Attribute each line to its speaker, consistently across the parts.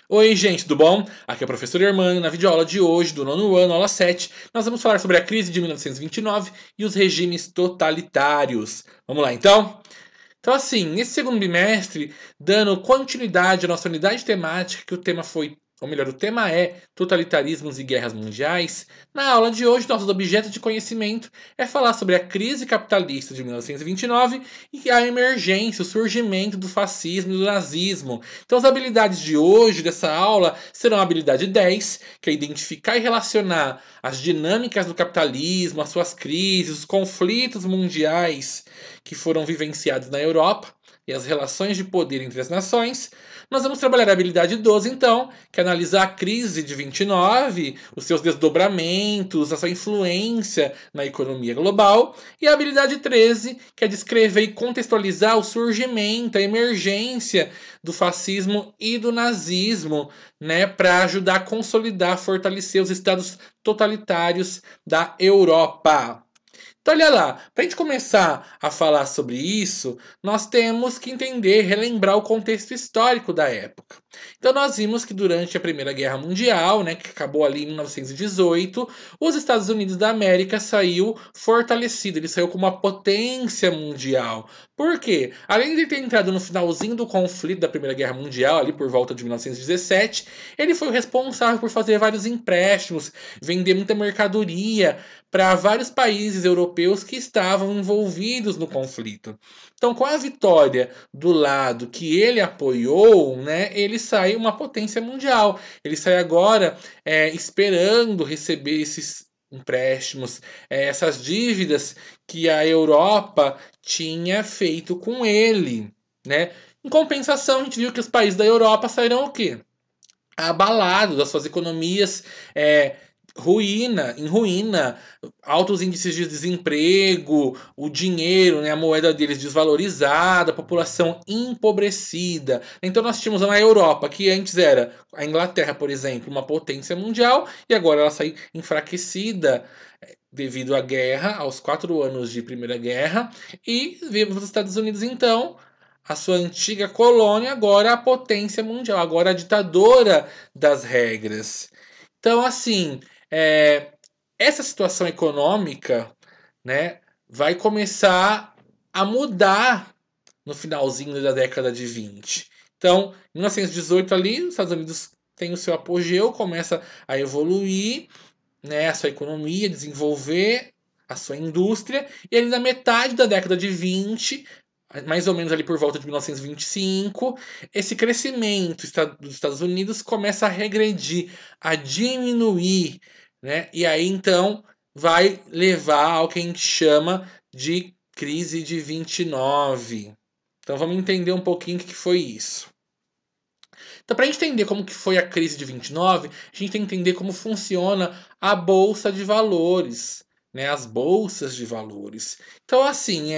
Speaker 1: Oi, gente, tudo bom? Aqui é o professor Hermano. Na videoaula de hoje, do nono ano, aula 7, nós vamos falar sobre a crise de 1929 e os regimes totalitários. Vamos lá, então? Então, assim, nesse segundo bimestre, dando continuidade à nossa unidade temática, que o tema foi, ou melhor, o tema é totalitarismos e guerras mundiais, na aula de hoje, nossos objetos de conhecimento é falar sobre a crise capitalista de 1929 e a emergência, o surgimento do fascismo e do nazismo. Então, as habilidades de hoje, dessa aula, serão a habilidade 10, que é identificar e relacionar as dinâmicas do capitalismo, as suas crises, os conflitos mundiais que foram vivenciados na Europa e as relações de poder entre as nações. Nós vamos trabalhar a habilidade 12, então, que é analisar a crise de 29, os seus desdobramentos, a sua influência na economia global. E a habilidade 13, que é descrever e contextualizar o surgimento, a emergência do fascismo e do nazismo, né, para ajudar a consolidar, fortalecer os estados totalitários da Europa. Então, olha lá, para a gente começar a falar sobre isso, nós temos que entender, relembrar o contexto histórico da época. Então, nós vimos que durante a Primeira Guerra Mundial, né, que acabou ali em 1918, os Estados Unidos da América saiu fortalecido, ele saiu como uma potência mundial. Por quê? Além de ter entrado no finalzinho do conflito da Primeira Guerra Mundial, ali por volta de 1917, ele foi o responsável por fazer vários empréstimos, vender muita mercadoria para vários países europeus que estavam envolvidos no conflito. Então, com a vitória do lado que ele apoiou, né, ele sai uma potência mundial. Ele sai agora esperando receber esses empréstimos, essas dívidas que a Europa tinha feito com ele, né? Em compensação, a gente viu que os países da Europa saíram o quê? Abalados, as suas economias em ruína, altos índices de desemprego, o dinheiro, né, a moeda deles desvalorizada, a população empobrecida. Então nós tínhamos na Europa, que antes era a Inglaterra, por exemplo, uma potência mundial, e agora ela sai enfraquecida devido à guerra, aos 4 anos de Primeira Guerra, e vemos os Estados Unidos então, a sua antiga colônia, agora a potência mundial, agora a ditadora das regras. Então, assim, é, essa situação econômica, né, vai começar a mudar no finalzinho da década de 20. Então, em 1918 ali, os Estados Unidos tem o seu apogeu, começa a evoluir, né, a sua economia, desenvolver a sua indústria, e ali na metade da década de 20, mais ou menos ali por volta de 1925, esse crescimento dos Estados Unidos começa a regredir, a diminuir, né? E aí então vai levar ao que a gente chama de crise de 29. Então vamos entender um pouquinho o que foi isso. Então, para a gente entender como que foi a crise de 29, a gente tem que entender como funciona a bolsa de valores, né? As bolsas de valores. Então, assim,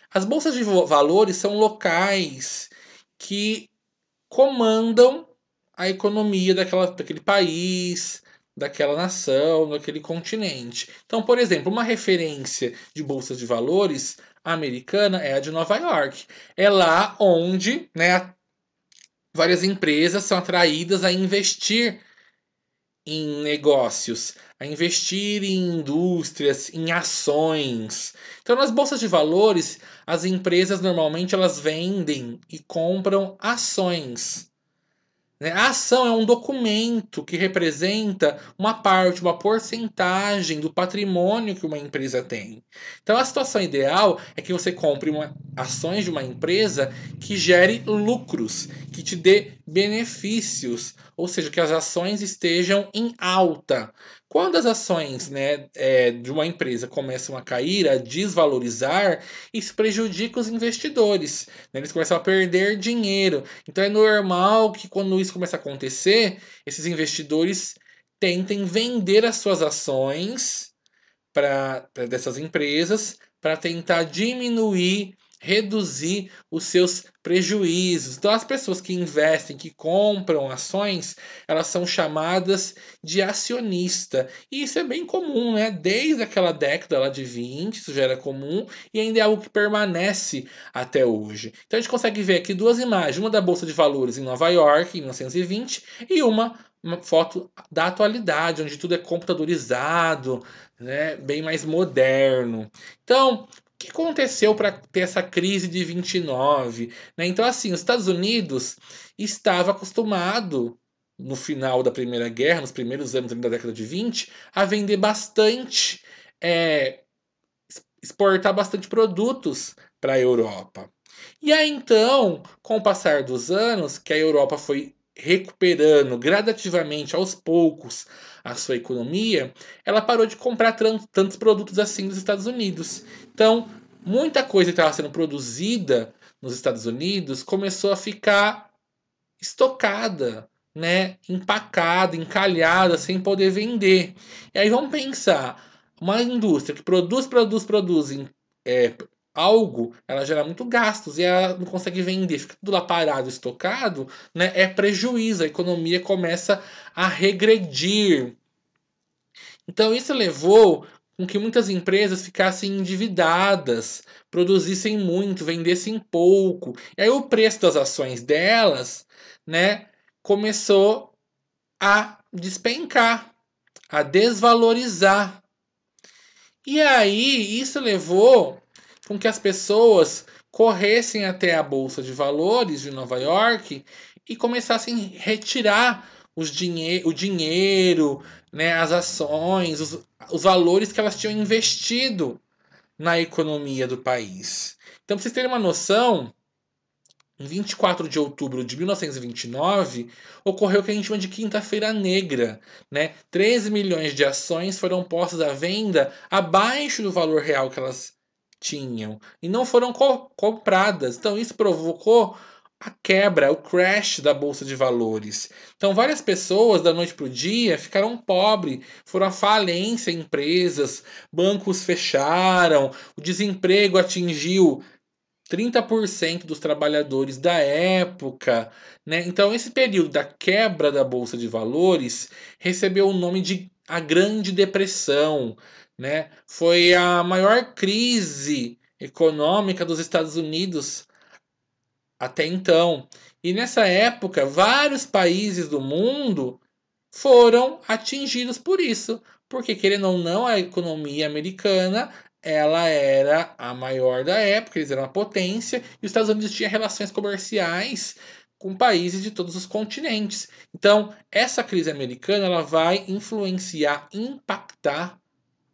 Speaker 1: as bolsas de valores são locais que comandam a economia daquele país, daquela nação, daquele continente. Então, por exemplo, uma referência de bolsas de valores americana é a de Nova York. É lá onde, né, várias empresas são atraídas a investir em negócios, a investir em indústrias, em ações. Então, nas bolsas de valores, as empresas normalmente elas vendem e compram ações, né? A ação é um documento que representa uma parte, uma porcentagem do patrimônio que uma empresa tem. Então, a situação ideal é que você compre ações de uma empresa que gere lucros, que te dê benefícios, ou seja, que as ações estejam em alta. Quando as ações, né, de uma empresa começam a cair, a desvalorizar, isso prejudica os investidores, né? Eles começam a perder dinheiro. Então é normal que quando isso começa a acontecer, esses investidores tentem vender as suas ações dessas empresas para tentar diminuir reduzir os seus prejuízos. Então, as pessoas que investem, que compram ações, elas são chamadas de acionista. E isso é bem comum, né? Desde aquela década lá de 20, isso já era comum e ainda é algo que permanece até hoje. Então, a gente consegue ver aqui duas imagens, uma da Bolsa de Valores em Nova York, em 1920, e uma foto da atualidade, onde tudo é computadorizado, né? Bem mais moderno. Então, o que aconteceu para ter essa crise de 29, né? Então, assim, os Estados Unidos estava acostumado, no final da Primeira Guerra, nos primeiros anos da década de 20, a vender bastante, é, exportar bastante produtos para a Europa. E aí, então, com o passar dos anos, que a Europa foi recuperando gradativamente, aos poucos, a sua economia, ela parou de comprar tantos produtos assim dos Estados Unidos. Então, muita coisa que estava sendo produzida nos Estados Unidos começou a ficar estocada, né, empacada, encalhada, sem poder vender. E aí vamos pensar, uma indústria que produz é, algo, ela gera muito gastos e ela não consegue vender, fica tudo lá parado, estocado, né, é prejuízo, a economia começa a regredir. Então isso levou com que muitas empresas ficassem endividadas, produzissem muito, vendessem pouco. E aí o preço das ações delas, né, começou a despencar, a desvalorizar. E aí isso levou com que as pessoas corressem até a bolsa de valores de Nova York e começassem a retirar o dinheiro, né, as ações, os valores que elas tinham investido na economia do país. Então, para vocês terem uma noção, em 24 de outubro de 1929, ocorreu o que a gente chama de Quinta-feira Negra. Né? 13 milhões de ações foram postas à venda abaixo do valor real que elas tinham e não foram compradas. Então, isso provocou a quebra, o crash da bolsa de valores. Então, várias pessoas da noite para o dia ficaram pobres, foram à falência empresas, bancos fecharam, o desemprego atingiu 30% dos trabalhadores da época, né? Então, esse período da quebra da bolsa de valores recebeu o nome de a Grande Depressão, né? Foi a maior crise econômica dos Estados Unidos até então. E nessa época, vários países do mundo foram atingidos por isso, porque querendo ou não, a economia americana ela era a maior da época, eles eram uma potência, e os Estados Unidos tinham relações comerciais com países de todos os continentes. Então, essa crise americana ela vai influenciar, impactar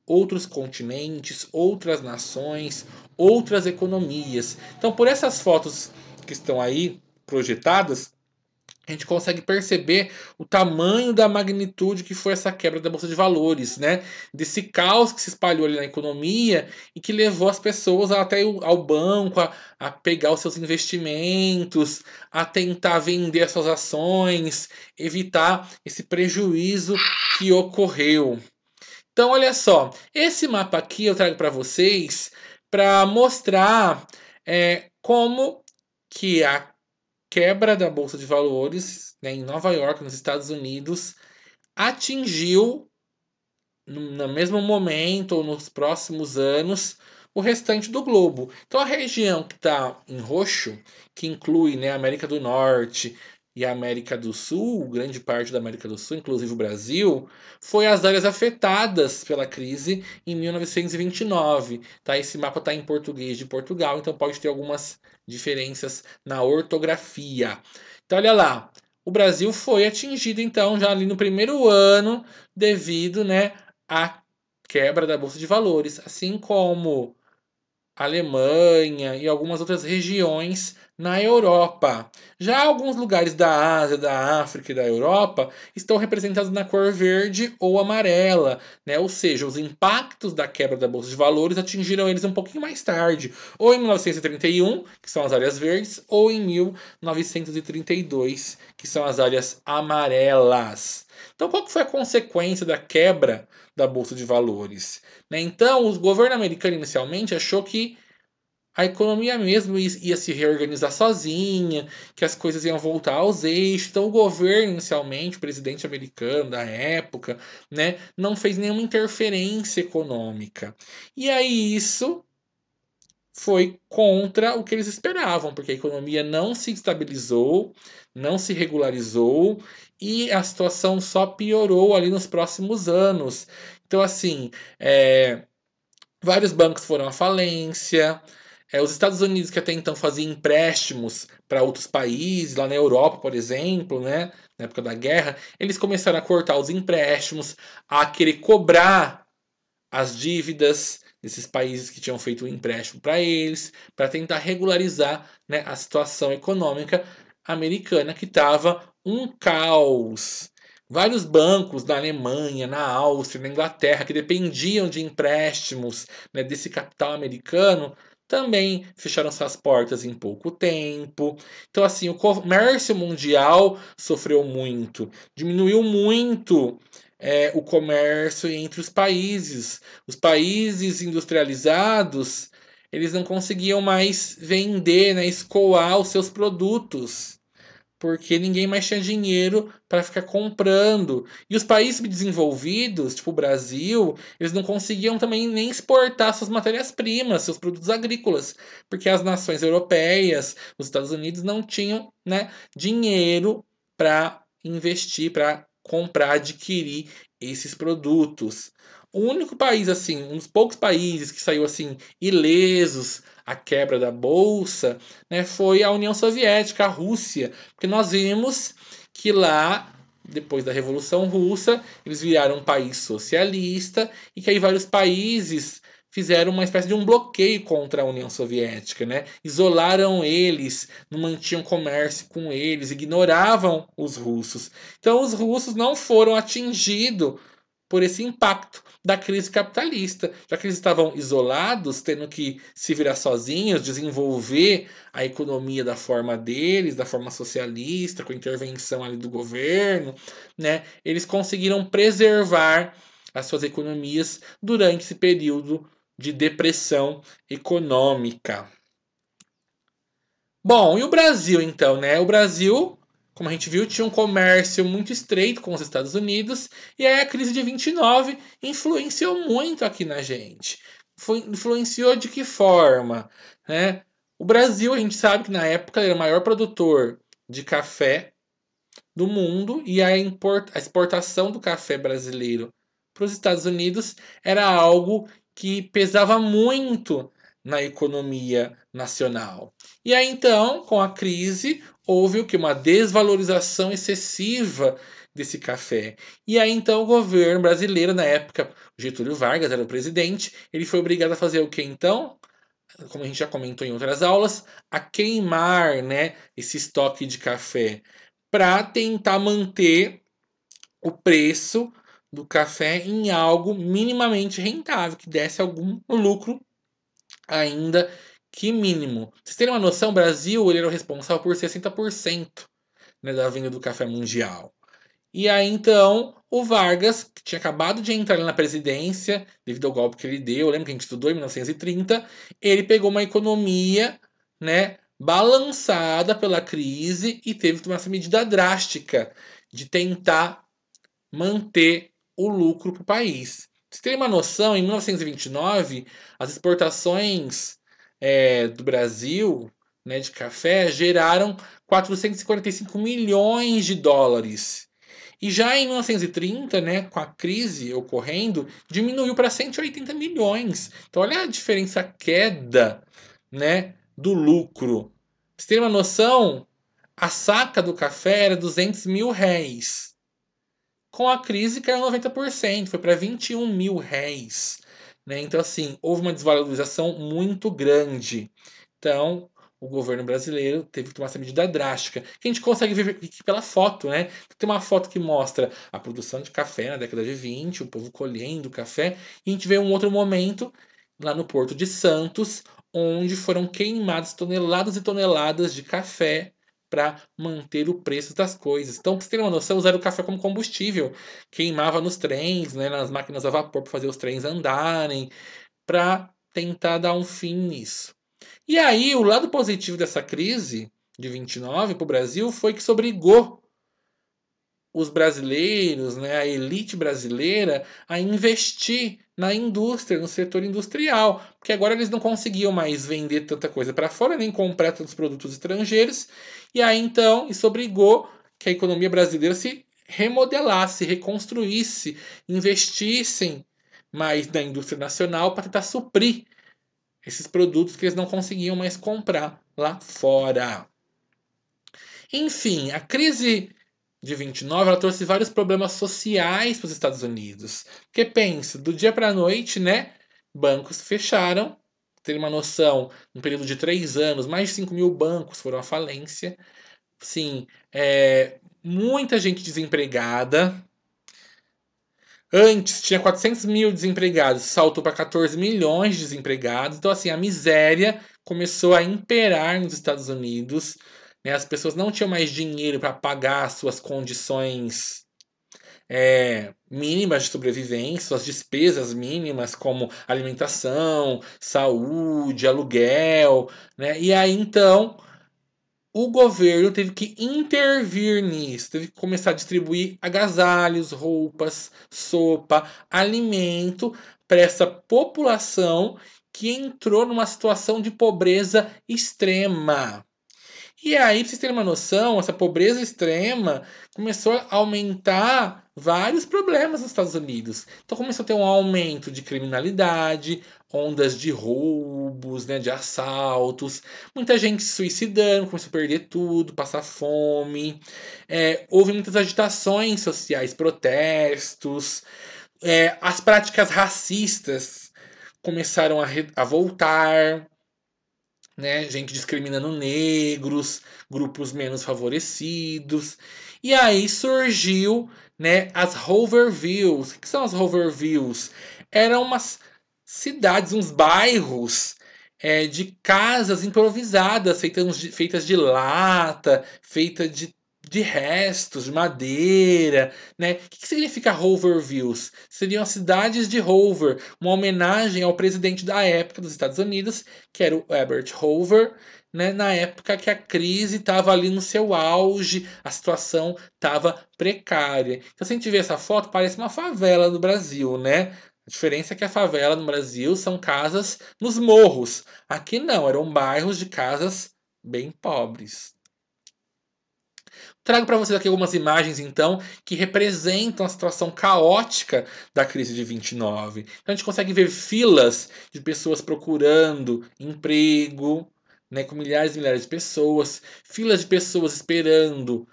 Speaker 1: outros continentes, outras nações, outras economias. Então, por essas fotos que estão aí projetadas, a gente consegue perceber o tamanho da magnitude que foi essa quebra da bolsa de valores, né? Desse caos que se espalhou ali na economia e que levou as pessoas até ao banco a pegar os seus investimentos, a tentar vender as suas ações, evitar esse prejuízo que ocorreu. Então, olha só, esse mapa aqui eu trago para vocês para mostrar como que a quebra da bolsa de valores, né, em Nova York, nos Estados Unidos, atingiu no mesmo momento ou nos próximos anos o restante do globo. Então a região que está em roxo, que inclui, né, a América do Norte e a América do Sul, grande parte da América do Sul, inclusive o Brasil, foi as áreas afetadas pela crise em 1929. Tá? Esse mapa está em português de Portugal, então pode ter algumas diferenças na ortografia. Então olha lá, o Brasil foi atingido então já ali no primeiro ano devido, né, à quebra da bolsa de valores, assim como a Alemanha e algumas outras regiões na Europa. Já alguns lugares da Ásia, da África e da Europa estão representados na cor verde ou amarela, né? Ou seja, os impactos da quebra da bolsa de valores atingiram eles um pouquinho mais tarde, ou em 1931, que são as áreas verdes, ou em 1932, que são as áreas amarelas. Então, qual que foi a consequência da quebra da bolsa de valores? Né? Então, o governo americano inicialmente achou que a economia mesmo ia se reorganizar sozinha, que as coisas iam voltar aos eixos. Então, o governo, inicialmente, o presidente americano da época, né, não fez nenhuma interferência econômica. E aí isso foi contra o que eles esperavam, porque a economia não se estabilizou, não se regularizou e a situação só piorou ali nos próximos anos. Então, assim, vários bancos foram à falência. Os Estados Unidos, que até então faziam empréstimos para outros países, lá na Europa, por exemplo, né, na época da guerra, eles começaram a cortar os empréstimos, a querer cobrar as dívidas desses países que tinham feito um empréstimo para eles, para tentar regularizar, né, a situação econômica americana, que estava um caos. Vários bancos na Alemanha, na Áustria, na Inglaterra, que dependiam de empréstimos, né, desse capital americano, também fecharam suas portas em pouco tempo. Então, assim, o comércio mundial sofreu muito, diminuiu muito o comércio entre os países. Os países industrializados, eles não conseguiam mais vender, né, escoar os seus produtos, porque ninguém mais tinha dinheiro para ficar comprando. E os países desenvolvidos, tipo o Brasil, eles não conseguiam também nem exportar suas matérias-primas, seus produtos agrícolas, porque as nações europeias, os Estados Unidos não tinham, né, dinheiro para investir, para comprar, adquirir esses produtos. O único país, assim, um dos poucos países que saiu assim ilesos à quebra da bolsa, né, foi a União Soviética, a Rússia, porque nós vimos que lá, depois da Revolução Russa, eles viraram um país socialista e que aí vários países fizeram uma espécie de um bloqueio contra a União Soviética, né? Isolaram eles, não mantinham comércio com eles, ignoravam os russos. Então os russos não foram atingidos por esse impacto da crise capitalista, já que eles estavam isolados, tendo que se virar sozinhos, desenvolver a economia da forma deles, da forma socialista, com intervenção ali do governo, né? Eles conseguiram preservar as suas economias durante esse período de depressão econômica. Bom, e o Brasil então, né? O Brasil, como a gente viu, tinha um comércio muito estreito com os Estados Unidos, e aí a crise de 29 influenciou muito aqui na gente. Influenciou de que forma, né? O Brasil, a gente sabe que na época era o maior produtor de café do mundo, e a exportação do café brasileiro para os Estados Unidos era algo que pesava muito na economia nacional. E aí então, com a crise, houve o que? Uma desvalorização excessiva desse café. E aí então o governo brasileiro, na época, Getúlio Vargas era o presidente, ele foi obrigado a fazer o que então? Como a gente já comentou em outras aulas, a queimar, né, esse estoque de café para tentar manter o preço do café em algo minimamente rentável, que desse algum lucro, ainda que mínimo. Pra vocês terem uma noção, o Brasil ele era o responsável por 60%, né, da venda do café mundial. E aí então o Vargas, que tinha acabado de entrar na presidência, devido ao golpe que ele deu, lembra que a gente estudou em 1930, ele pegou uma economia, né, balançada pela crise e teve que tomar essa medida drástica de tentar manter o lucro para o país. Pra vocês terem uma noção, em 1929, as exportações do Brasil, né, de café geraram 445 milhões de dólares. E já em 1930, né, com a crise ocorrendo, diminuiu para 180 milhões. Então, olha a diferença, a queda, né, do lucro. Pra vocês terem uma noção, a saca do café era 200 mil réis. Com a crise caiu 90%, foi para 21 mil réis. Né? Então, assim, houve uma desvalorização muito grande. Então, o governo brasileiro teve que tomar essa medida drástica. Que a gente consegue ver aqui pela foto, né? Tem uma foto que mostra a produção de café na década de 20, o povo colhendo café, e a gente vê um outro momento lá no Porto de Santos, onde foram queimadas toneladas e toneladas de café para manter o preço das coisas. Então, para você ter uma noção, usaram o café como combustível. Queimava nos trens, né, nas máquinas a vapor para fazer os trens andarem, para tentar dar um fim nisso. E aí, o lado positivo dessa crise de 29 para o Brasil foi que isso obrigou os brasileiros, né, a elite brasileira, a investir na indústria, no setor industrial, porque agora eles não conseguiam mais vender tanta coisa para fora, nem comprar tantos produtos estrangeiros, e aí então isso obrigou que a economia brasileira se remodelasse, reconstruísse, investissem mais na indústria nacional para tentar suprir esses produtos que eles não conseguiam mais comprar lá fora. Enfim, a crise de 29 ela trouxe vários problemas sociais para os Estados Unidos. Porque pensa, do dia para a noite, né, bancos fecharam. Ter uma noção, num período de 3 anos, mais de 5 mil bancos foram à falência. Sim, muita gente desempregada. Antes tinha 400 mil desempregados, saltou para 14 milhões de desempregados. Então, assim, a miséria começou a imperar nos Estados Unidos. Né? As pessoas não tinham mais dinheiro para pagar suas condições mínimas de sobrevivência, suas despesas mínimas, como alimentação, saúde, aluguel. Né? E aí, então, o governo teve que intervir nisso, teve que começar a distribuir agasalhos, roupas, sopa, alimento para essa população que entrou numa situação de pobreza extrema. E aí, pra vocês terem uma noção, essa pobreza extrema começou a aumentar vários problemas nos Estados Unidos. Então começou a ter um aumento de criminalidade, ondas de roubos, né, de assaltos, muita gente se suicidando, começou a perder tudo, passar fome. Houve muitas agitações sociais, protestos, as práticas racistas começaram a voltar, né? Gente discriminando negros, grupos menos favorecidos. E aí surgiu, né, as Hoovervilles. O que são as Hoovervilles? Eram umas cidades, uns bairros de casas improvisadas, feitas de lata, feitas de restos, de madeira, né? O que significa Hoovervilles? Seriam as cidades de Hoover, uma homenagem ao presidente da época dos Estados Unidos, que era o Herbert Hoover, né, na época que a crise estava ali no seu auge, a situação estava precária. Então, se a gente vê essa foto, parece uma favela no Brasil, né? A diferença é que a favela no Brasil são casas nos morros. Aqui não, eram bairros de casas bem pobres. Trago para vocês aqui algumas imagens, então, que representam a situação caótica da crise de 29. Então, a gente consegue ver filas de pessoas procurando emprego, né, com milhares e milhares de pessoas, filas de pessoas esperando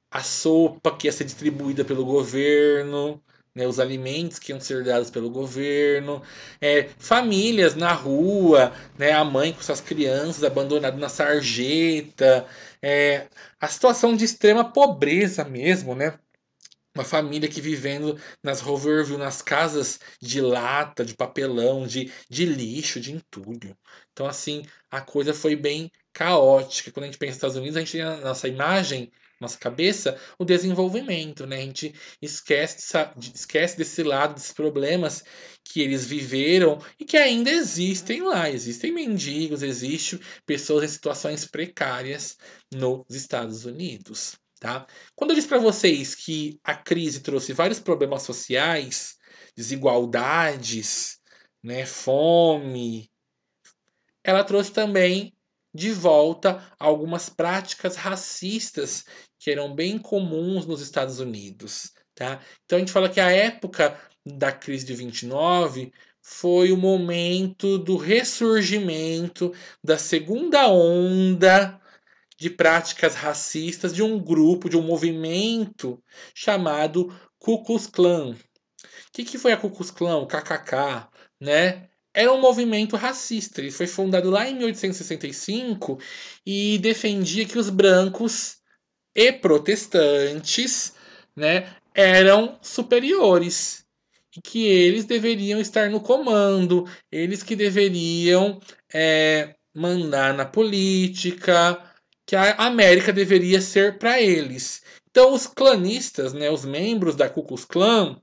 Speaker 1: a sopa que ia ser distribuída pelo governo, né, os alimentos que iam ser dados pelo governo, famílias na rua, né, a mãe com suas crianças abandonadas na sarjeta, a situação de extrema pobreza mesmo, né? Uma família que vivendo nas Hoverville, nas casas de lata, de papelão, de lixo, de entulho. Então, assim, a coisa foi bem caótica. Quando a gente pensa nos Estados Unidos, a gente tem na nossa imagem, nossa cabeça, o desenvolvimento, né? A gente esquece desse lado, desses problemas que eles viveram e que ainda existem lá. Existem mendigos, existem pessoas em situações precárias nos Estados Unidos. Tá? Quando eu disse para vocês que a crise trouxe vários problemas sociais, desigualdades, né, fome, ela trouxe também de volta algumas práticas racistas que eram bem comuns nos Estados Unidos. Tá? Então a gente fala que a época da crise de 29 foi o momento do ressurgimento da segunda onda de práticas racistas de um grupo, de um movimento chamado Ku Klux Klan. O que foi a Ku Klux Klan? O KKK, né? Era um movimento racista. Ele foi fundado lá em 1865 e defendia que os brancos e protestantes, né, eram superiores e que eles deveriam estar no comando, eles que deveriam mandar na política, que a América deveria ser para eles. Então, os clanistas, né, os membros da Ku Klux Klan,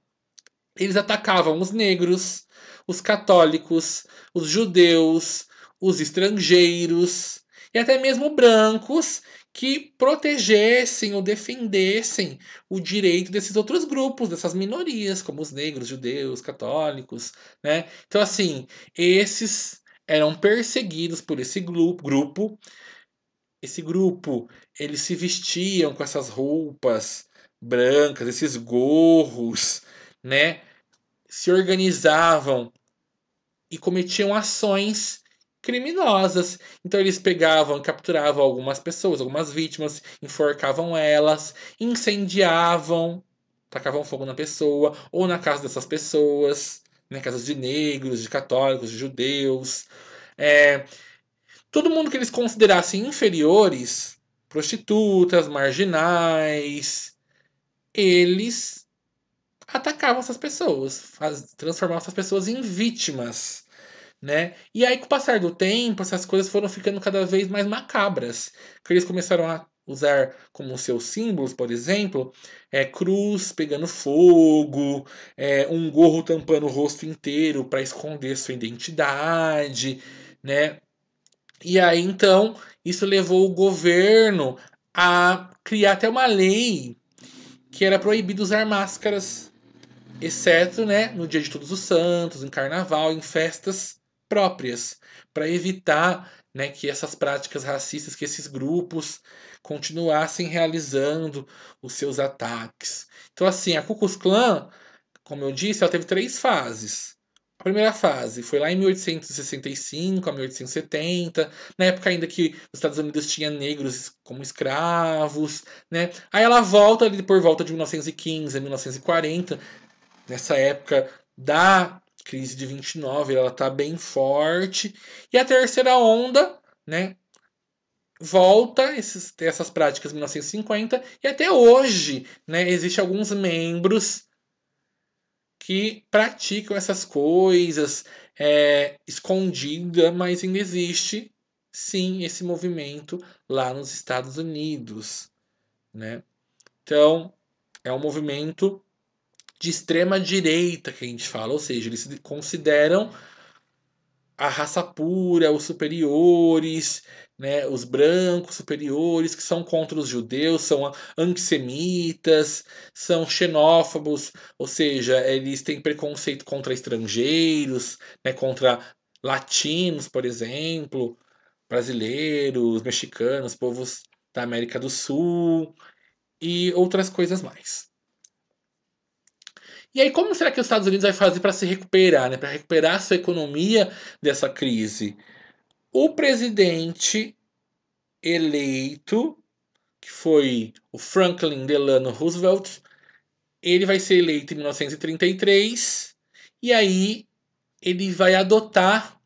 Speaker 1: eles atacavam os negros, os católicos, os judeus, os estrangeiros e até mesmo brancos que protegessem ou defendessem o direito desses outros grupos, dessas minorias, como os negros, judeus, católicos, né? Então, assim, esses eram perseguidos por esse grupo. Esse grupo, eles se vestiam com essas roupas brancas, esses gorros, né? Se organizavam e cometiam ações criminosas. Então eles pegavam, capturavam algumas pessoas, algumas vítimas, enforcavam elas, incendiavam, tacavam fogo na pessoa ou na casa dessas pessoas, né, casas de negros, de católicos, de judeus. É, todo mundo que eles considerassem inferiores, prostitutas, marginais, eles atacavam essas pessoas, transformavam essas pessoas em vítimas, né? E aí, com o passar do tempo, essas coisas foram ficando cada vez mais macabras. Que eles começaram a usar como seus símbolos, por exemplo, cruz pegando fogo, um gorro tampando o rosto inteiro para esconder sua identidade, né? E aí, então, isso levou o governo a criar até uma lei que era proibido usar máscaras, exceto, né, no Dia de Todos os Santos, em Carnaval, em festas próprias, para evitar, né, que essas práticas racistas, que esses grupos continuassem realizando os seus ataques. Então, assim, a Ku Klux Klan, como eu disse, ela teve 3 fases. A primeira fase foi lá em 1865 a 1870, na época ainda que os Estados Unidos tinha negros como escravos, né? Aí ela volta ali por volta de 1915 a 1940, nessa época da crise de 29, ela está bem forte. E a terceira onda, né, volta essas práticas em 1950 e até hoje, né, existe alguns membros que praticam essas coisas escondida, mas ainda existe sim esse movimento lá nos Estados Unidos, né? Então é um movimento de extrema direita que a gente fala, ou seja, eles se consideram a raça pura, os superiores, né, os brancos superiores, que são contra os judeus, são antissemitas, são xenófobos, ou seja, eles têm preconceito contra estrangeiros, né, contra latinos, por exemplo, brasileiros, mexicanos, povos da América do Sul e outras coisas mais. E aí, como será que os Estados Unidos vai fazer para se recuperar, né? Para recuperar a sua economia dessa crise? O presidente eleito, que foi o Franklin Delano Roosevelt, ele vai ser eleito em 1933 e aí ele vai adotar,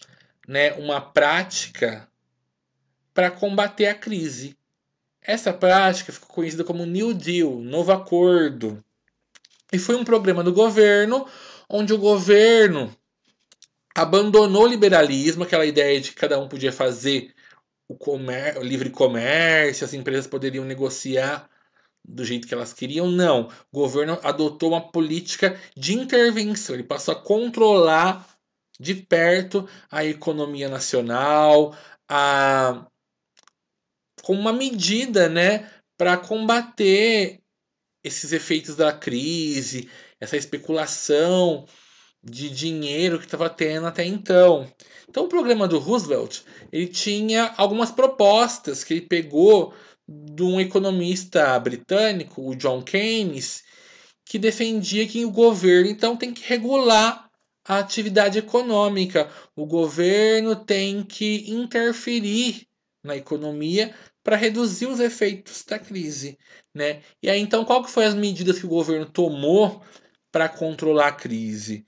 Speaker 1: né, uma prática para combater a crise. Essa prática ficou conhecida como New Deal, Novo Acordo. E foi um programa do governo onde o governo abandonou o liberalismo, aquela ideia de que cada um podia fazer o livre comércio, as empresas poderiam negociar do jeito que elas queriam. Não. O governo adotou uma política de intervenção. Ele passou a controlar de perto a economia nacional, como uma medida, né, para combater esses efeitos da crise, essa especulação de dinheiro que estava tendo até então. Então o programa do Roosevelt, ele tinha algumas propostas que ele pegou de um economista britânico, o John Keynes, que defendia que o governo então tem que regular a atividade econômica. O governo tem que interferir na economia para reduzir os efeitos da crise, né? E aí então qual que foi as medidas que o governo tomou para controlar a crise?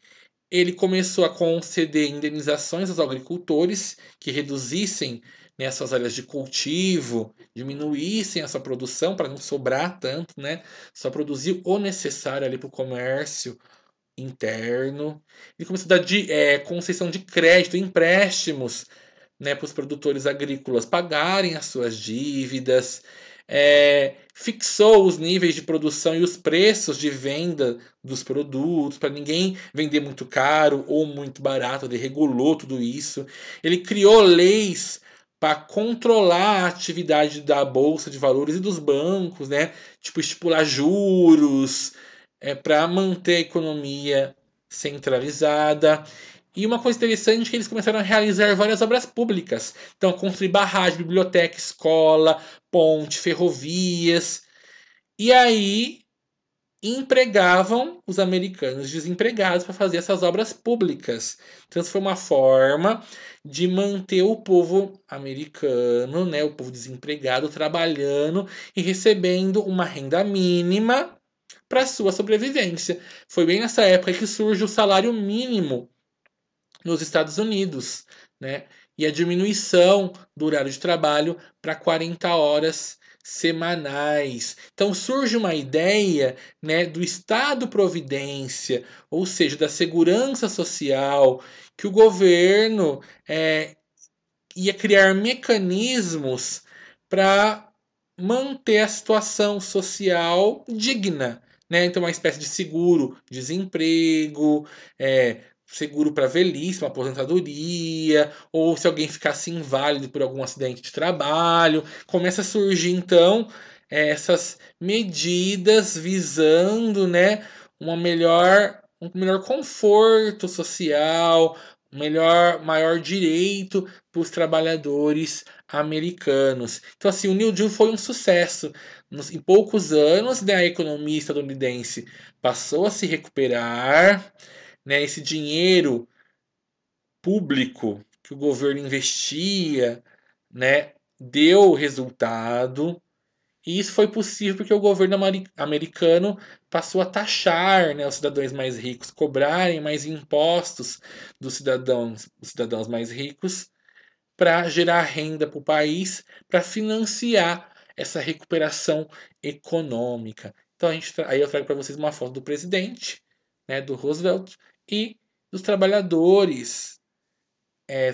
Speaker 1: Ele começou a conceder indenizações aos agricultores que reduzissem, né, suas áreas de cultivo, diminuíssem a sua produção para não sobrar tanto, né? Só produzir o necessário ali para o comércio interno. Ele começou a dar concessão de crédito, empréstimos, né, para os produtores agrícolas pagarem as suas dívidas. fixou os níveis de produção e os preços de venda dos produtos para ninguém vender muito caro ou muito barato. Ele regulou tudo isso. Ele criou leis para controlar a atividade da bolsa de valores e dos bancos, né? Tipo estipular juros, para manter a economia centralizada. E uma coisa interessante é que eles começaram a realizar várias obras públicas. Então, construir barragem, biblioteca, escola, ponte, ferrovias. E aí empregavam os americanos desempregados para fazer essas obras públicas. Então, isso foi uma forma de manter o povo americano, né, o povo desempregado, trabalhando e recebendo uma renda mínima para sua sobrevivência. Foi bem nessa época que surge o salário mínimo nos Estados Unidos, né? E a diminuição do horário de trabalho para 40 horas semanais. Então surge uma ideia, né, do Estado Providência, ou seja, da segurança social, que o governo ia criar mecanismos para manter a situação social digna, né? Então, uma espécie de seguro-desemprego, seguro para velhice, uma aposentadoria, ou se alguém ficasse inválido por algum acidente de trabalho. Começa a surgir, então, essas medidas visando, né, um melhor conforto social, maior direito para os trabalhadores americanos. Então, assim, o New Deal foi um sucesso. Em poucos anos, né, a economia estadunidense passou a se recuperar, né, esse dinheiro público que o governo investia, né, deu resultado. E isso foi possível porque o governo americano passou a taxar, né, os cidadãos mais ricos, cobrarem mais impostos dos cidadãos mais ricos, para gerar renda para o país, para financiar essa recuperação econômica. Então aí eu trago para vocês uma foto do presidente, né, do Roosevelt, e dos trabalhadores é,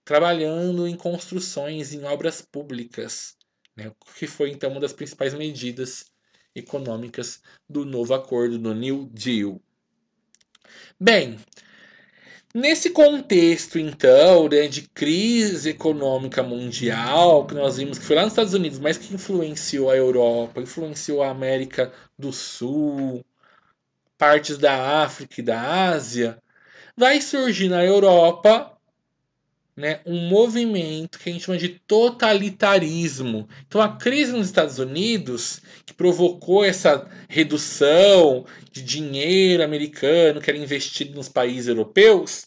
Speaker 1: trabalhando em construções, em obras públicas, né, que foi então uma das principais medidas econômicas do novo acordo do New Deal. Bem, nesse contexto, então, né, de crise econômica mundial, que nós vimos que foi lá nos Estados Unidos, mas que influenciou a Europa, influenciou a América do Sul, partes da África e da Ásia, vai surgir na Europa, né, um movimento que a gente chama de totalitarismo. Então, a crise nos Estados Unidos, que provocou essa redução de dinheiro americano que era investido nos países europeus,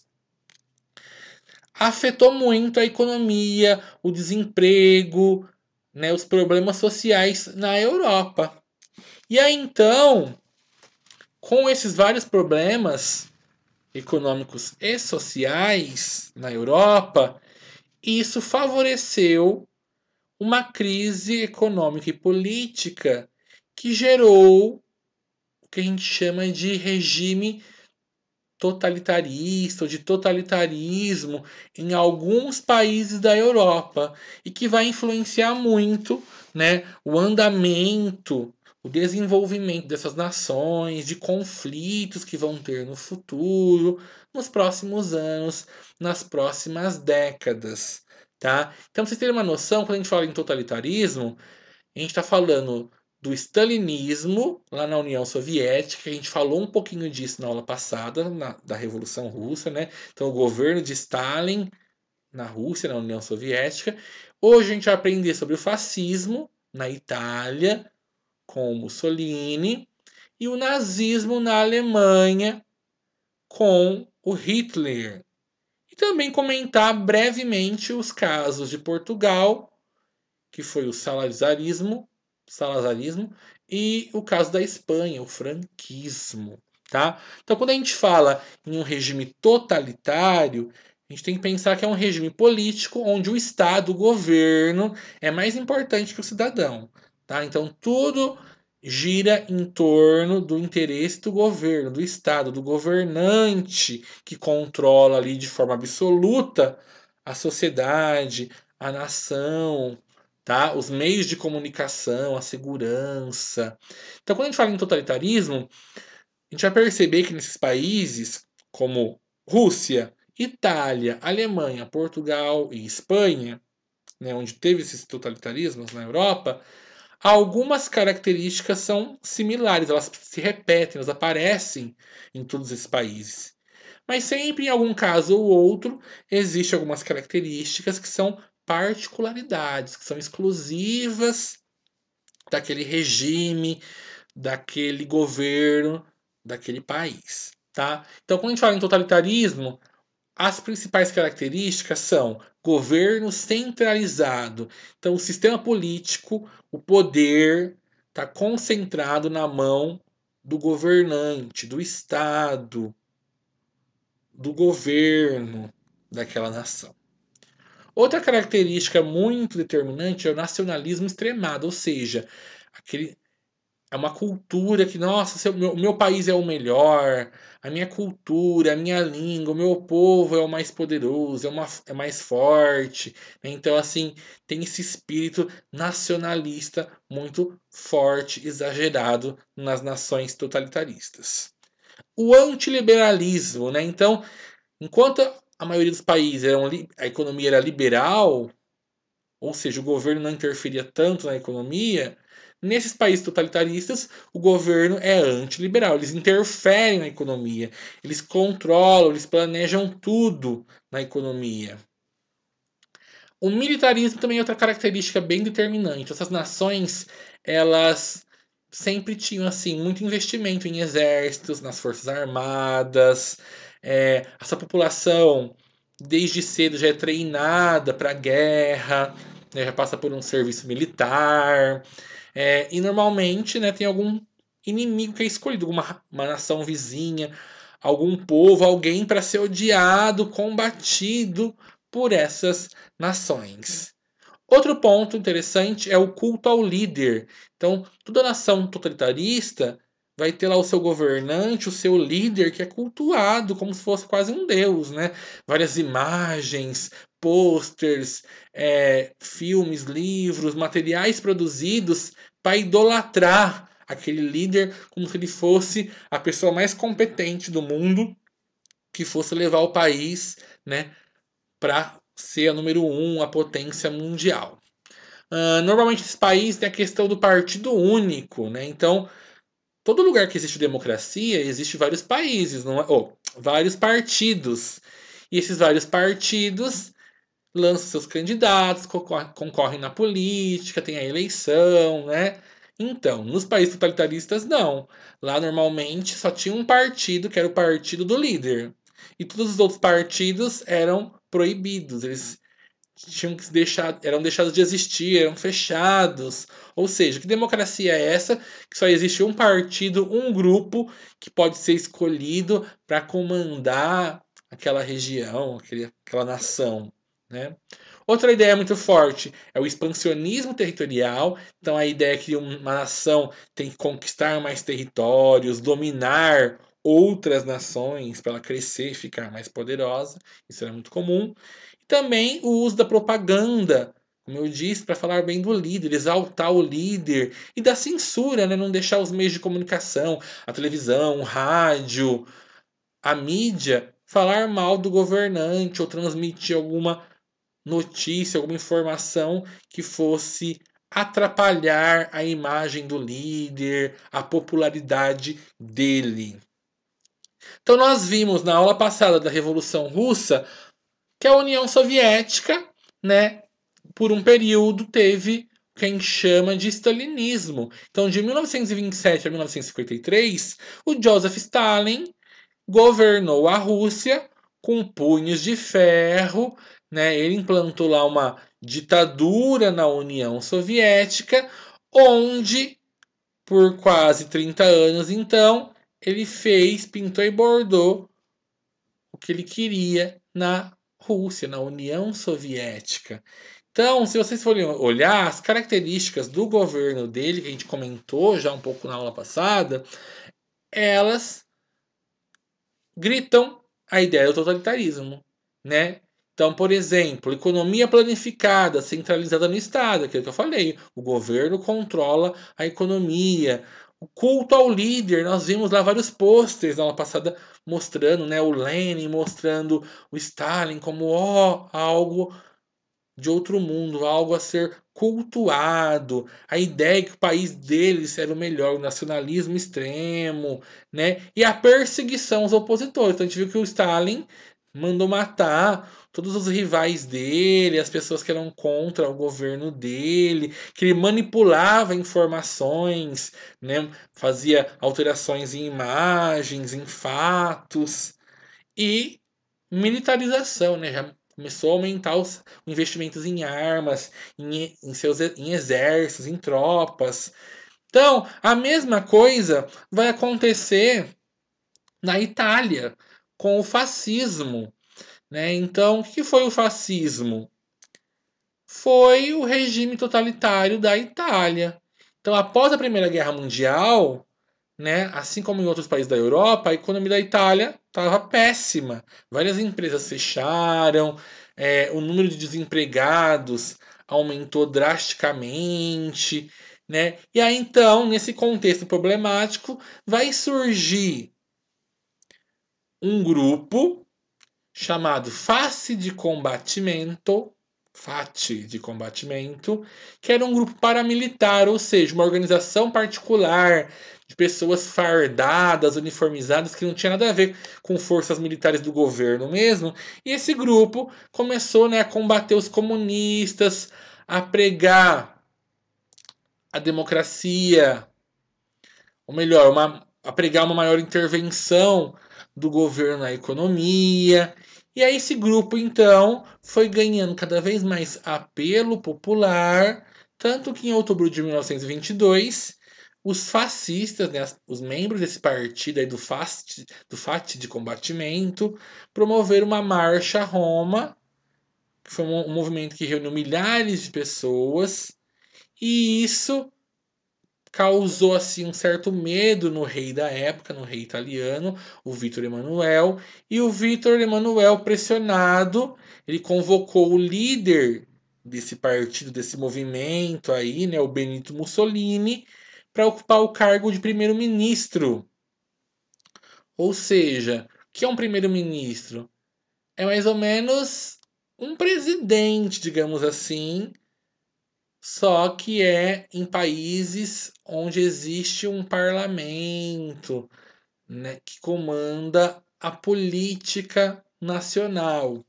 Speaker 1: afetou muito a economia, o desemprego, né, os problemas sociais na Europa. E aí então, com esses vários problemas econômicos e sociais na Europa, isso favoreceu uma crise econômica e política que gerou o que a gente chama de regime totalitarista ou de totalitarismo em alguns países da Europa e que vai influenciar muito, né, o andamento, o desenvolvimento dessas nações, de conflitos que vão ter no futuro, nos próximos anos, nas próximas décadas, tá? Então, pra vocês terem uma noção, quando a gente fala em totalitarismo, a gente está falando do stalinismo lá na União Soviética. A gente falou um pouquinho disso na aula passada, da Revolução Russa, né? Então, o governo de Stalin na Rússia, na União Soviética. Hoje a gente vai aprender sobre o fascismo na Itália, com Mussolini, e o nazismo na Alemanha, com o Hitler. E também comentar brevemente os casos de Portugal, que foi o salazarismo e o caso da Espanha, o franquismo, tá? Então, quando a gente fala em um regime totalitário, a gente tem que pensar que é um regime político onde o Estado, o governo, é mais importante que o cidadão, tá? Então, tudo gira em torno do interesse do governo, do Estado, do governante que controla ali de forma absoluta a sociedade, a nação, tá? Os meios de comunicação, a segurança. Então, quando a gente fala em totalitarismo, a gente vai perceber que nesses países, como Rússia, Itália, Alemanha, Portugal e Espanha, né, onde teve esses totalitarismos na Europa, algumas características são similares, elas se repetem, elas aparecem em todos esses países. Mas sempre em algum caso ou outro, existem algumas características que são particularidades, que são exclusivas daquele regime, daquele governo, daquele país, tá? Então, quando a gente fala em totalitarismo, as principais características são governo centralizado. Então, o sistema político, o poder, está concentrado na mão do governante, do Estado, do governo daquela nação. Outra característica muito determinante é o nacionalismo extremado, ou seja, aquele, é uma cultura que, nossa, o meu país é o melhor, a minha cultura, a minha língua, o meu povo é o mais poderoso, é mais forte. Então, assim, tem esse espírito nacionalista muito forte, exagerado nas nações totalitaristas. O antiliberalismo, né? Então, enquanto a maioria dos países a economia era liberal, ou seja, o governo não interferia tanto na economia, nesses países totalitaristas, o governo é antiliberal. Eles interferem na economia, eles controlam, eles planejam tudo na economia. O militarismo também é outra característica bem determinante. Essas nações, elas sempre tinham assim muito investimento em exércitos, nas forças armadas. Essa população desde cedo já é treinada para a guerra, né, já passa por um serviço militar. E normalmente, né, tem algum inimigo que é escolhido, uma nação vizinha, algum povo, alguém para ser odiado, combatido por essas nações. Outro ponto interessante é o culto ao líder. Então, toda nação totalitarista vai ter lá o seu governante, o seu líder, que é cultuado como se fosse quase um deus, né? Várias imagens, posters, filmes, livros, materiais produzidos para idolatrar aquele líder como se ele fosse a pessoa mais competente do mundo, que fosse levar o país, né, para ser a número um, a potência mundial. Normalmente esse país tem a questão do partido único, né? Então, todo lugar que existe democracia, existe vários países, não é? Vários partidos. E esses vários partidos lançam seus candidatos, concorrem na política, tem a eleição, né? Então, nos países totalitaristas, não. Lá, normalmente, só tinha um partido, que era o partido do líder. E todos os outros partidos eram proibidos. Eles tinham que deixar, eram deixados de existir, eram fechados. Ou seja, que democracia é essa que só existe um partido, um grupo que pode ser escolhido para comandar aquela região, aquela nação, né? Outra ideia muito forte é o expansionismo territorial. Então a ideia é que uma nação tem que conquistar mais territórios, dominar outras nações para ela crescer e ficar mais poderosa. Isso era muito comum. Também o uso da propaganda, como eu disse, para falar bem do líder, exaltar o líder e da censura, né? Não deixar os meios de comunicação, a televisão, o rádio, a mídia, falar mal do governante ou transmitir alguma notícia, alguma informação que fosse atrapalhar a imagem do líder, a popularidade dele. Então nós vimos na aula passada da Revolução Russa que a União Soviética, né, por um período teve quem chama de stalinismo. Então, de 1927 a 1953, o Joseph Stalin governou a Rússia com punhos de ferro, né? Ele implantou lá uma ditadura na União Soviética, onde por quase 30 anos, então, ele pintou e bordou o que ele queria na Rússia, na União Soviética. Então, se vocês forem olhar as características do governo dele, que a gente comentou já um pouco na aula passada, elas gritam a ideia do totalitarismo, né? Então, por exemplo, economia planificada, centralizada no Estado, aquilo que eu falei. O governo controla a economia. O culto ao líder, nós vimos lá vários posters na aula passada mostrando, né, o Lenin mostrando o Stalin como algo de outro mundo, algo a ser cultuado. A ideia que o país deles era o melhor, o nacionalismo extremo, né? E a perseguição aos opositores. Então a gente viu que o Stalin mandou matar todos os rivais dele, as pessoas que eram contra o governo dele, que ele manipulava informações, né? Fazia alterações em imagens, em fatos e militarização, né? Já começou a aumentar os investimentos em armas, em exércitos, em tropas. Então, a mesma coisa vai acontecer na Itália com o fascismo, né? Então, o que foi o fascismo? Foi o regime totalitário da Itália. Então, após a Primeira Guerra Mundial, né, assim como em outros países da Europa, a economia da Itália estava péssima. Várias empresas fecharam, o número de desempregados aumentou drasticamente, né? E aí então, nesse contexto problemático, vai surgir um grupo chamado Face de Combatimento, FAT de Combatimento, que era um grupo paramilitar, ou seja, uma organização particular de pessoas fardadas, uniformizadas, que não tinha nada a ver com forças militares do governo mesmo. E esse grupo começou, né, a combater os comunistas, a pregar a democracia, ou melhor, a pregar uma maior intervenção do governo na economia. E aí esse grupo, então, foi ganhando cada vez mais apelo popular, tanto que em outubro de 1922, os fascistas, né, os membros desse partido aí do FAT de combatimento, promoveram uma marcha a Roma, que foi um movimento que reuniu milhares de pessoas, e isso causou assim um certo medo no rei da época, no rei italiano, o Vítor Emanuel, e o Vítor Emanuel pressionado, ele convocou o líder desse partido, desse movimento aí, né, o Benito Mussolini, para ocupar o cargo de primeiro-ministro. Ou seja, o que é um primeiro-ministro? É mais ou menos um presidente, digamos assim, só que é em países onde existe um parlamento, né, que comanda a política nacional,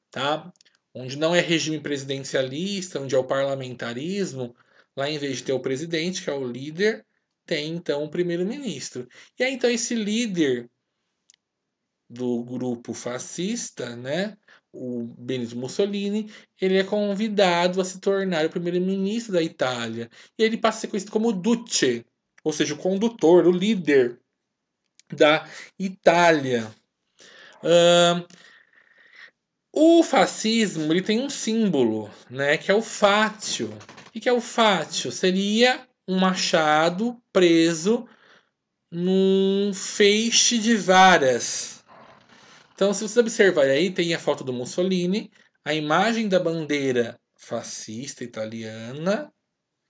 Speaker 1: tá? Onde não é regime presidencialista, onde é o parlamentarismo, lá em vez de ter o presidente, que é o líder, tem então o primeiro-ministro. E aí então esse líder do grupo fascista, né, o Benito Mussolini, ele é convidado a se tornar o primeiro-ministro da Itália. E ele passa a ser conhecido como Duce, ou seja, o condutor, o líder da Itália. O fascismo ele tem um símbolo, né, que é o fátio. O que é o fátio? Seria um machado preso num feixe de varas. Então, se você observar aí, tem a foto do Mussolini, a imagem da bandeira fascista italiana,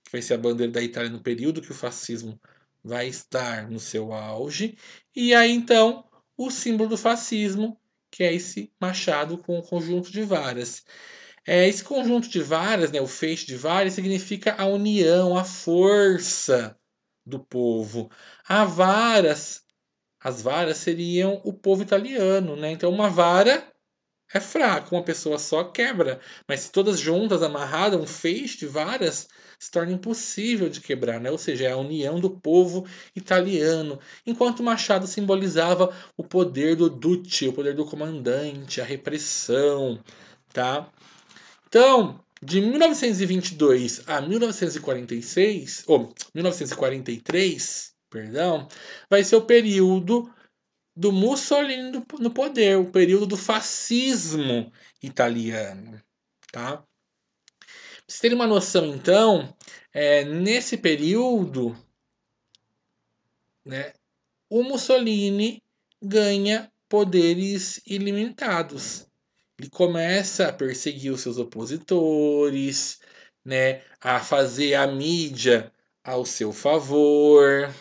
Speaker 1: que vai ser a bandeira da Itália no período que o fascismo vai estar no seu auge, e aí então o símbolo do fascismo, que é esse machado com o conjunto de varas. Esse conjunto de varas, né, o feixe de varas, significa a união, a força do povo. A varas As varas seriam o povo italiano, né? Então uma vara é fraca, uma pessoa só quebra, mas se todas juntas, amarradas, um feixe de varas, se torna impossível de quebrar, né? Ou seja, é a união do povo italiano. Enquanto o machado simbolizava o poder do duce, o poder do comandante, a repressão, tá? Então, de 1922 a 1946, ou 1943, perdão, vai ser o período do Mussolini no poder, o período do fascismo italiano, tá? Pra vocês terem uma noção, então, nesse período, né, o Mussolini ganha poderes ilimitados. ele começa a perseguir os seus opositores, né, a fazer a mídia ao seu favor.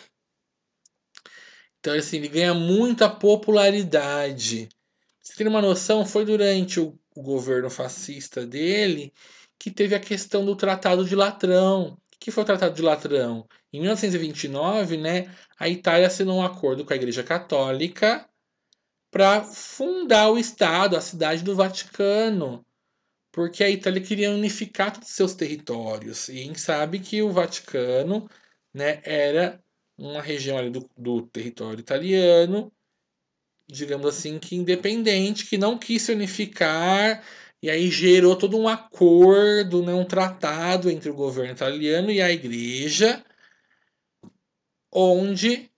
Speaker 1: Então, assim, ele ganha muita popularidade. Pra você ter uma noção, foi durante o governo fascista dele que teve a questão do Tratado de Latrão. O que foi o Tratado de Latrão? Em 1929, né, a Itália assinou um acordo com a Igreja Católica para fundar o Estado, a cidade do Vaticano, porque a Itália queria unificar todos os seus territórios. E a gente sabe que o Vaticano, né, era uma região ali do território italiano, digamos assim, que independente, que não quis se unificar, e aí gerou todo um acordo, né, um tratado entre o governo italiano e a igreja, onde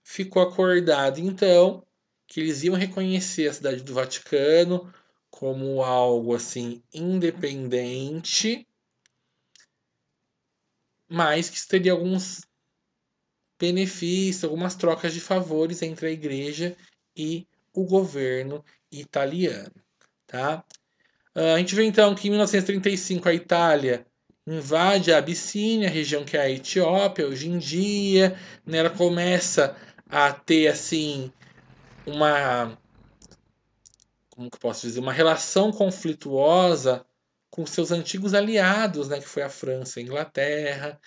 Speaker 1: ficou acordado então que eles iam reconhecer a cidade do Vaticano como algo assim independente, mas que teria alguns benefícios, algumas trocas de favores entre a igreja e o governo italiano, tá? A gente vê então que em 1935 a Itália invade a Abissínia, região que é a Etiópia hoje em dia, né? Ela começa a ter assim uma, como que eu posso dizer, uma relação conflituosa com seus antigos aliados, né, que foi a França e a Inglaterra.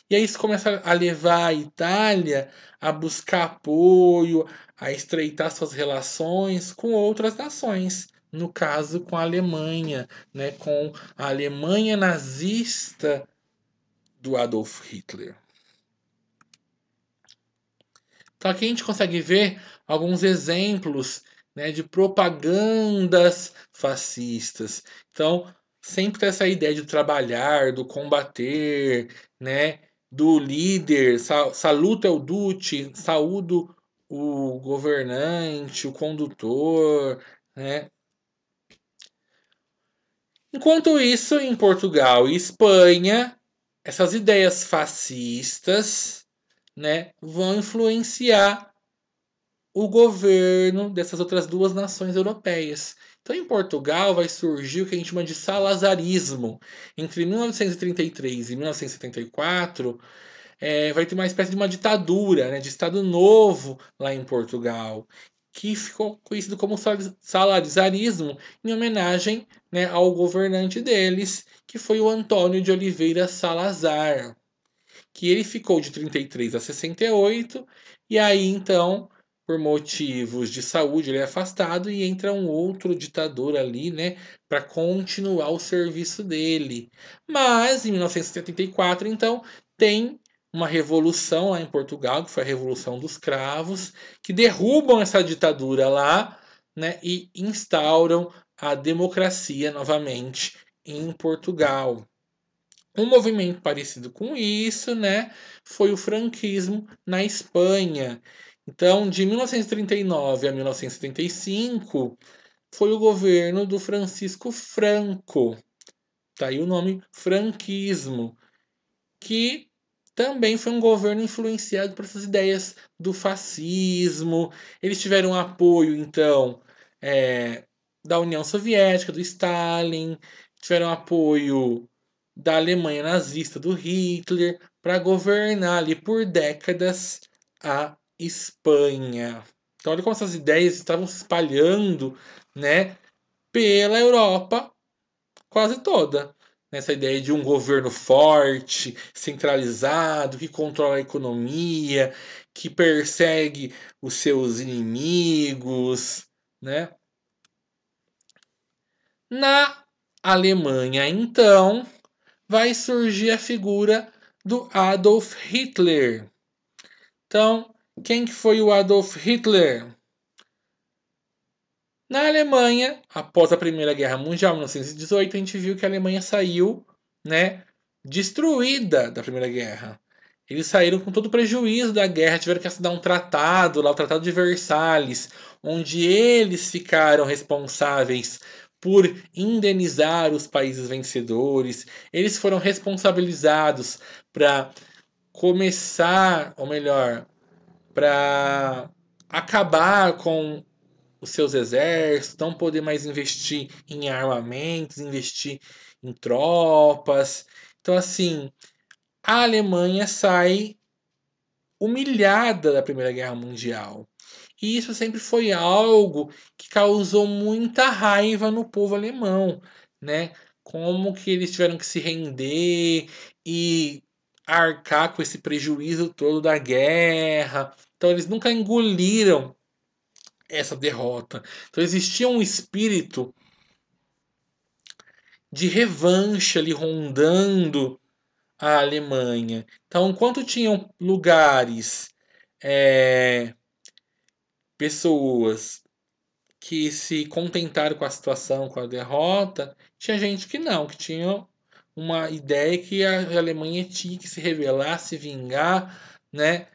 Speaker 1: E aí isso começa a levar a Itália a buscar apoio, a estreitar suas relações com outras nações. No caso, com a Alemanha, né, com a Alemanha nazista do Adolf Hitler. Então aqui a gente consegue ver alguns exemplos, né, de propagandas fascistas. Então, sempre tem essa ideia de trabalhar, do combater, né, do líder, saluta o duce, saúdo o governante, o condutor, né? Enquanto isso, em Portugal e Espanha, essas ideias fascistas, né, vão influenciar o governo dessas outras duas nações europeias. Então, em Portugal, vai surgir o que a gente chama de salazarismo. Entre 1933 e 1974, vai ter uma espécie de uma ditadura, né, de Estado Novo lá em Portugal, que ficou conhecido como salazarismo, em homenagem, né, ao governante deles, que foi o Antônio de Oliveira Salazar, que ele ficou de 33 a 68, e aí então, por motivos de saúde, ele é afastado e entra um outro ditador ali, né, para continuar o serviço dele. Mas em 1974, então, tem uma revolução lá em Portugal, que foi a Revolução dos Cravos, que derrubam essa ditadura lá, né, e instauram a democracia novamente em Portugal. Um movimento parecido com isso, né, foi o franquismo na Espanha. Então, de 1939 a 1975, foi o governo do Francisco Franco. Tá aí o nome franquismo, que também foi um governo influenciado por essas ideias do fascismo. Eles tiveram apoio, então, da União Soviética, do Stalin, tiveram apoio da Alemanha nazista do Hitler para governar ali por décadas a Espanha. Então, olha como essas ideias estavam se espalhando, né, pela Europa quase toda. Essa ideia de um governo forte, centralizado, que controla a economia, que persegue os seus inimigos, né? Na Alemanha, então, vai surgir a figura do Adolf Hitler. Então, quem que foi o Adolf Hitler? Na Alemanha, após a Primeira Guerra Mundial, 1918, a gente viu que a Alemanha saiu, né, destruída da Primeira Guerra. Eles saíram com todo o prejuízo da guerra, tiveram que assinar um tratado, lá o Tratado de Versalhes, onde eles ficaram responsáveis por indenizar os países vencedores. Eles foram responsabilizados para começar, ou melhor, para acabar com os seus exércitos, não poder mais investir em armamentos, investir em tropas. Então, assim, a Alemanha sai humilhada da Primeira Guerra Mundial. E isso sempre foi algo que causou muita raiva no povo alemão, né? Como que eles tiveram que se render e arcar com esse prejuízo todo da guerra. Então eles nunca engoliram essa derrota. Então existia um espírito de revanche ali rondando a Alemanha. Então, enquanto tinham lugares, é, pessoas que se contentaram com a situação, com a derrota, tinha gente que não, que tinha uma ideia que a Alemanha tinha que se rebelar, se vingar, né?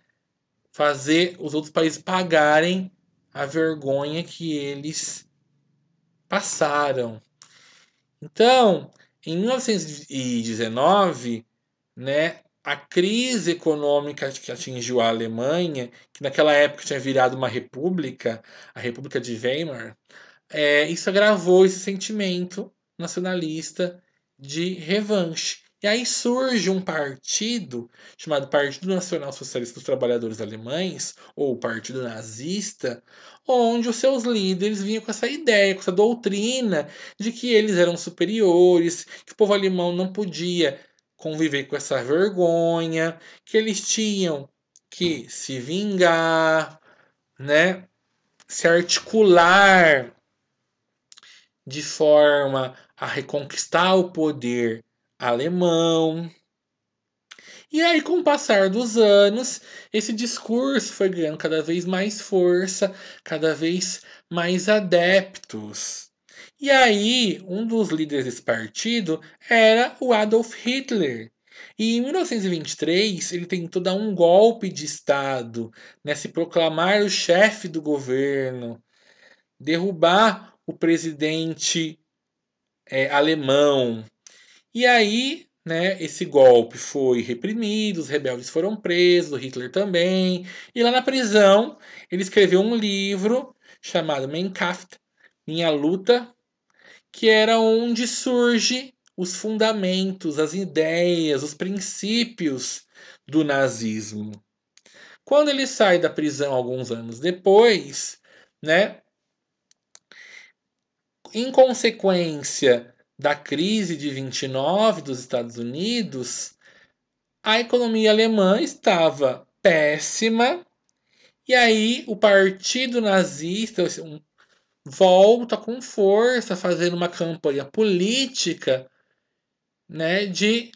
Speaker 1: Fazer os outros países pagarem a vergonha que eles passaram. Então, em 1919, né, a crise econômica que atingiu a Alemanha, que naquela época tinha virado uma república, a República de Weimar, isso agravou esse sentimento nacionalista de revanche. E aí surge um partido chamado Partido Nacional Socialista dos Trabalhadores Alemães, ou Partido Nazista, onde os seus líderes vinham com essa ideia, com essa doutrina de que eles eram superiores, que o povo alemão não podia conviver com essa vergonha, que eles tinham que se vingar, né? Se articular de forma a reconquistar o poder alemão. E aí, com o passar dos anos, esse discurso foi ganhando cada vez mais força, cada vez mais adeptos. E aí, um dos líderes desse partido era o Adolf Hitler. E em 1923, ele tentou dar um golpe de Estado, né, se proclamar o chefe do governo, derrubar o presidente alemão. E aí, né, esse golpe foi reprimido, os rebeldes foram presos, Hitler também. E lá na prisão, ele escreveu um livro chamado Mein Kampf, Minha Luta, que era onde surge os fundamentos, as ideias, os princípios do nazismo. Quando ele sai da prisão alguns anos depois, né, em consequência da crise de 29 dos Estados Unidos, a economia alemã estava péssima e aí o partido nazista volta com força fazendo uma campanha política, né, de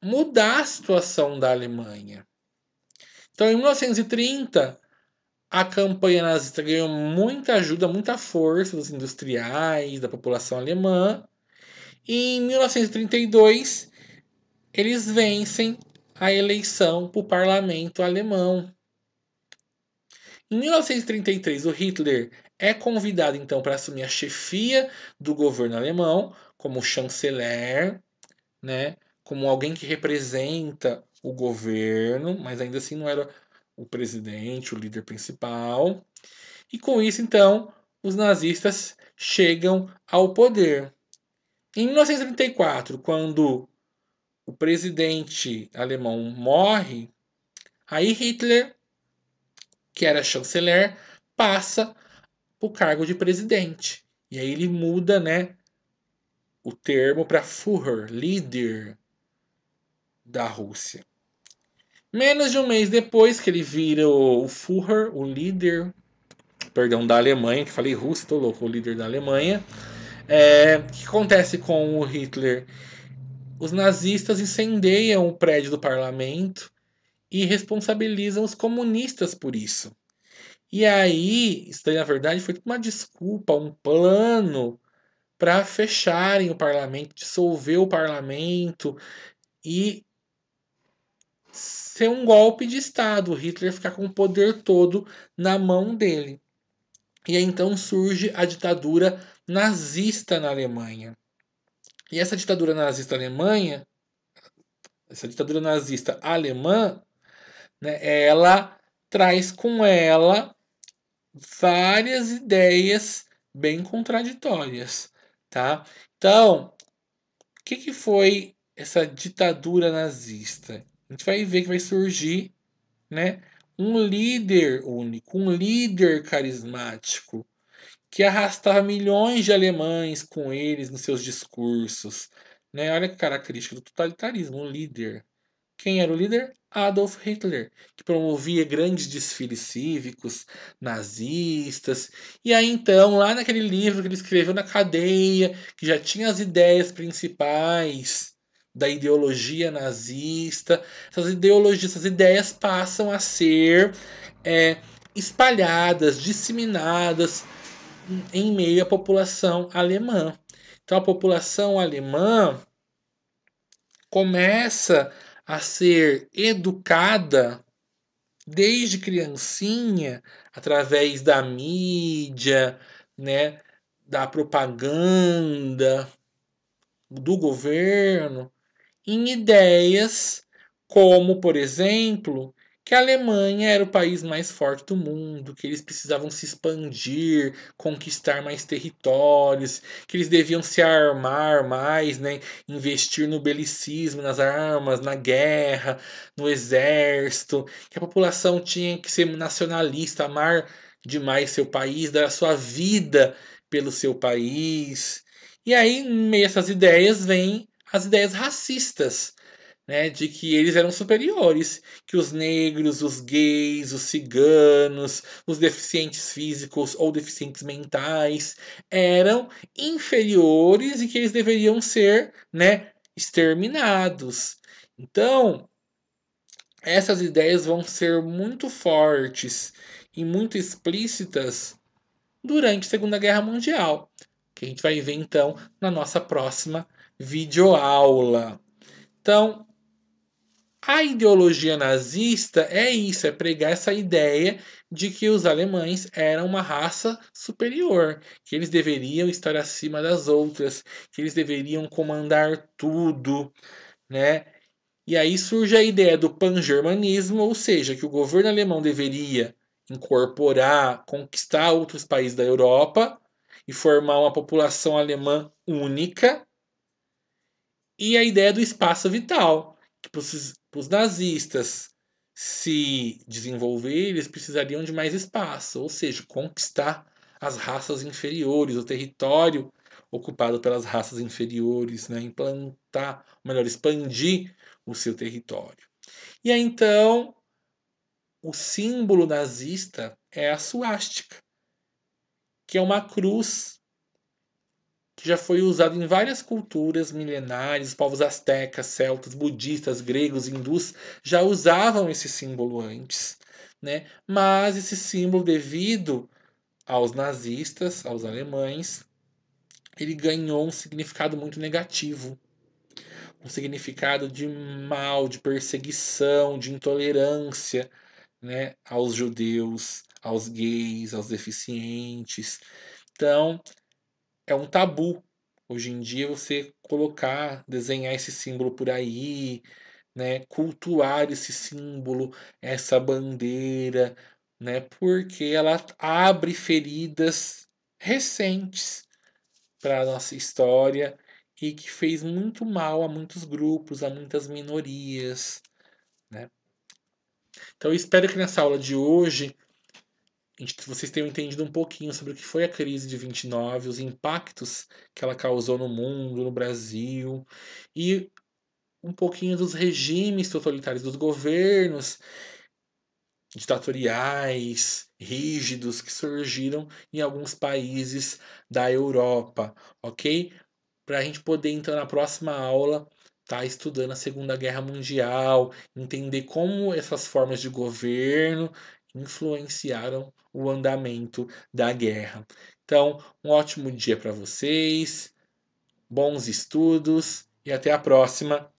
Speaker 1: mudar a situação da Alemanha. Então, em 1930, a campanha nazista ganhou muita ajuda, muita força dos industriais, da população alemã. E em 1932, eles vencem a eleição para o parlamento alemão. Em 1933, o Hitler é convidado então para assumir a chefia do governo alemão como chanceler, né, como alguém que representa o governo, mas ainda assim não era o presidente, o líder principal. E com isso, então, os nazistas chegam ao poder. Em 1934, quando o presidente alemão morre, aí Hitler, que era chanceler, passa o cargo de presidente. E aí ele muda, né, o termo para Führer, líder da Rússia. Menos de um mês depois que ele vira o Führer, o líder, perdão, da Alemanha, que falei Rússia, tô louco, o líder da Alemanha. O que acontece com o Hitler? Os nazistas incendeiam o prédio do parlamento e responsabilizam os comunistas por isso. E aí, isso daí, na verdade, foi uma desculpa, um plano para fecharem o parlamento, dissolver o parlamento e ser um golpe de Estado. O Hitler ficar com o poder todo na mão dele. E aí então surge a ditadura nazista na Alemanha. E essa ditadura nazista Alemanha, essa ditadura nazista alemã, né, ela traz com ela várias ideias bem contraditórias, tá? Então, o que que foi essa ditadura nazista? A gente vai ver que vai surgir, né, um líder único, um líder carismático que arrastava milhões de alemães com eles nos seus discursos, né? Olha que característica do totalitarismo, um líder. Quem era o líder? Adolf Hitler, que promovia grandes desfiles cívicos, nazistas. E aí então, lá naquele livro que ele escreveu na cadeia, que já tinha as ideias principais da ideologia nazista, essas ideologias, essas ideias passam a ser é, espalhadas, disseminadas em meio à população alemã. Então a população alemã começa a ser educada desde criancinha através da mídia, né, da propaganda do governo em ideias como, por exemplo, que a Alemanha era o país mais forte do mundo, que eles precisavam se expandir, conquistar mais territórios, que eles deviam se armar mais, né, investir no belicismo, nas armas, na guerra, no exército, que a população tinha que ser nacionalista, amar demais seu país, dar a sua vida pelo seu país. E aí, em meio a essas ideias, vem as ideias racistas, né, de que eles eram superiores, que os negros, os gays, os ciganos, os deficientes físicos ou deficientes mentais eram inferiores e que eles deveriam ser, né, exterminados. Então, essas ideias vão ser muito fortes e muito explícitas durante a Segunda Guerra Mundial, que a gente vai ver então na nossa próxima videoaula. Então, a ideologia nazista é isso, é pregar essa ideia de que os alemães eram uma raça superior, que eles deveriam estar acima das outras, que eles deveriam comandar tudo, né? E aí surge a ideia do pan-germanismo, ou seja, que o governo alemão deveria incorporar, conquistar outros países da Europa e formar uma população alemã única, e a ideia do espaço vital, que para os nazistas se desenvolver, eles precisariam de mais espaço, ou seja, conquistar as raças inferiores, o território ocupado pelas raças inferiores, né? Implantar, ou melhor, expandir o seu território. E aí então, o símbolo nazista é a suástica, que é uma cruz que já foi usado em várias culturas milenares, povos astecas, celtas, budistas, gregos, hindus já usavam esse símbolo antes, né? Mas esse símbolo, devido aos nazistas, aos alemães, ele ganhou um significado muito negativo, um significado de mal, de perseguição, de intolerância, né, aos judeus, aos gays, aos deficientes. Então, é um tabu. Hoje em dia você colocar, desenhar esse símbolo por aí, né, cultuar esse símbolo, essa bandeira, né, porque ela abre feridas recentes para a nossa história e que fez muito mal a muitos grupos, a muitas minorias, né? Então eu espero que nessa aula de hoje vocês tenham entendido um pouquinho sobre o que foi a crise de 29, os impactos que ela causou no mundo, no Brasil, e um pouquinho dos regimes totalitários, dos governos ditatoriais, rígidos, que surgiram em alguns países da Europa, ok? Para a gente poder, então, na próxima aula, estar estudando a Segunda Guerra Mundial, entender como essas formas de governo influenciaram o andamento da guerra. Então, um ótimo dia para vocês, bons estudos e até a próxima.